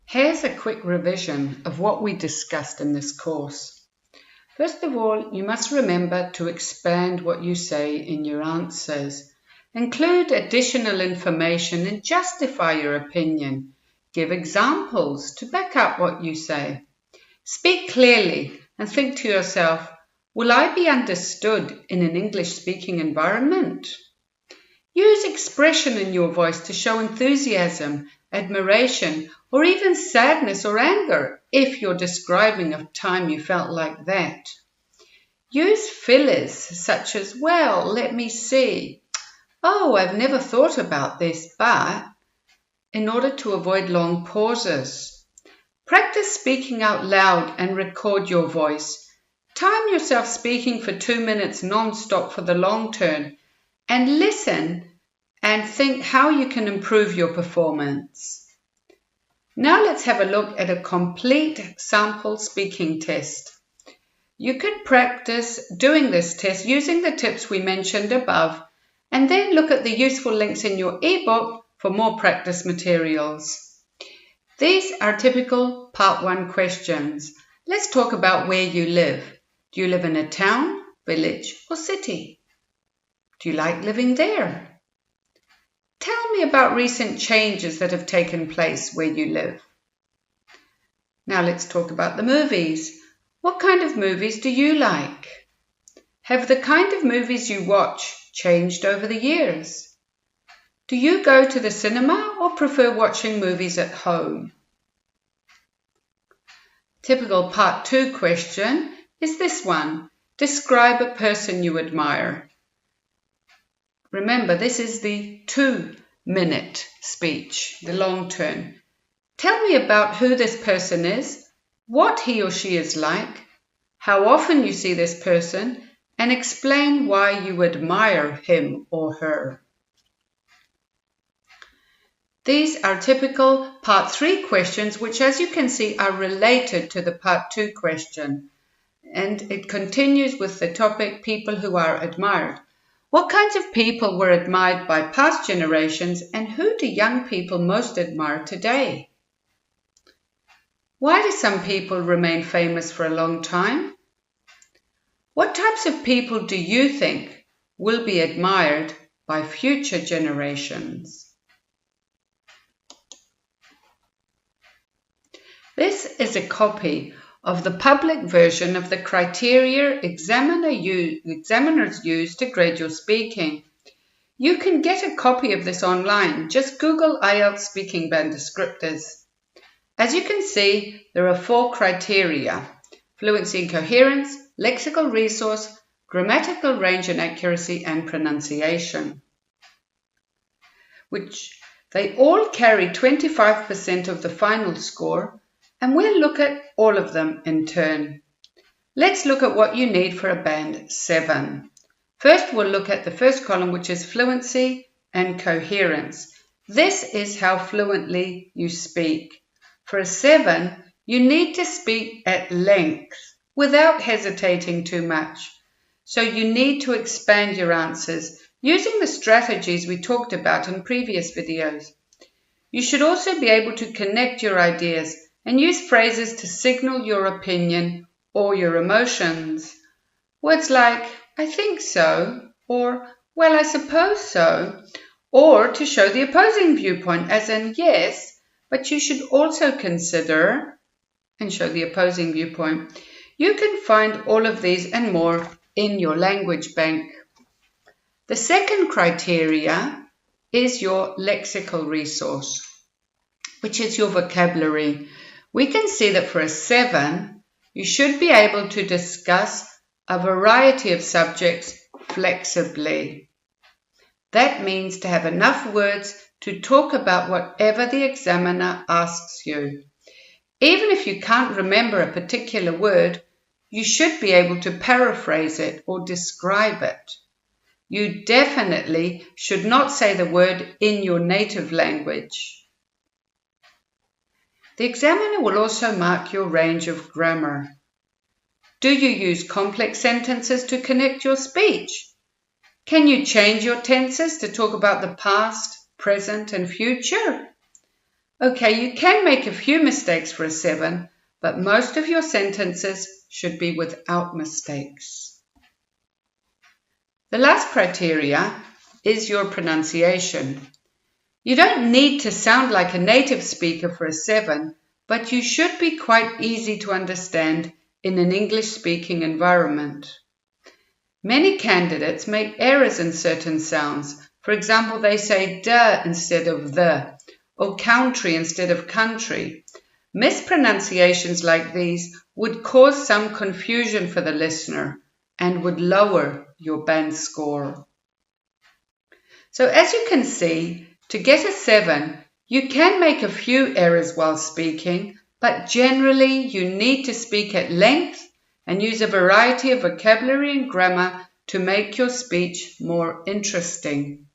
Here's a quick revision of what we discussed in this course. First of all, you must remember to expand what you say in your answers. Include additional information and justify your opinion. Give examples to back up what you say. Speak clearly and think to yourself, will I be understood in an English-speaking environment? Use expression in your voice to show enthusiasm, admiration, or even sadness or anger if you're describing a time you felt like that. Use fillers such as, well, let me see. Oh, I've never thought about this, but, in order to avoid long pauses. Practice speaking out loud and record your voice. Time yourself speaking for 2 minutes non-stop for the long term and listen and think how you can improve your performance. Now let's have a look at a complete sample speaking test. You could practice doing this test using the tips we mentioned above and then look at the useful links in your ebook for more practice materials. These are typical Part 1 questions. Let's talk about where you live. Do you live in a town, village, or city? Do you like living there? Tell me about recent changes that have taken place where you live. Now let's talk about the movies. What kind of movies do you like? Have the kind of movies you watch changed over the years? Do you go to the cinema or prefer watching movies at home? Typical Part 2 question is this one. Describe a person you admire. Remember, this is the 2-minute speech, the long term. Tell me about who this person is, what he or she is like, how often you see this person, and explain why you admire him or her. These are typical Part 3 questions, which, as you can see, are related to the Part 2 question. And it continues with the topic, people who are admired. What kinds of people were admired by past generations and who do young people most admire today? Why do some people remain famous for a long time? What types of people do you think will be admired by future generations? This is a copy of the public version of the criteria examiners use to grade your speaking. You can get a copy of this online. Just Google IELTS Speaking Band Descriptors. As you can see, there are 4 criteria: fluency and coherence, lexical resource, grammatical range and accuracy, and pronunciation, which they all carry 25% of the final score. And we'll look at all of them in turn. Let's look at what you need for a band 7. First, we'll look at the first column, which is fluency and coherence. This is how fluently you speak. For a 7, you need to speak at length without hesitating too much. So you need to expand your answers using the strategies we talked about in previous videos. You should also be able to connect your ideas and use phrases to signal your opinion or your emotions. Words like, I think so, or, well, I suppose so, or to show the opposing viewpoint, as in, yes, but you should also consider, and show the opposing viewpoint. You can find all of these and more in your language bank. The second criteria is your lexical resource, which is your vocabulary. We can see that for a 7, you should be able to discuss a variety of subjects flexibly. That means to have enough words to talk about whatever the examiner asks you. Even if you can't remember a particular word, you should be able to paraphrase it or describe it. You definitely should not say the word in your native language. The examiner will also mark your range of grammar. Do you use complex sentences to connect your speech? Can you change your tenses to talk about the past, present, and future? Okay, you can make a few mistakes for a 7, but most of your sentences should be without mistakes. The last criteria is your pronunciation. You don't need to sound like a native speaker for a 7, but you should be quite easy to understand in an English-speaking environment. Many candidates make errors in certain sounds. For example, they say "the" instead of "the", or country instead of country. Mispronunciations like these would cause some confusion for the listener and would lower your band score. So as you can see, to get a 7, you can make a few errors while speaking, but generally you need to speak at length and use a variety of vocabulary and grammar to make your speech more interesting.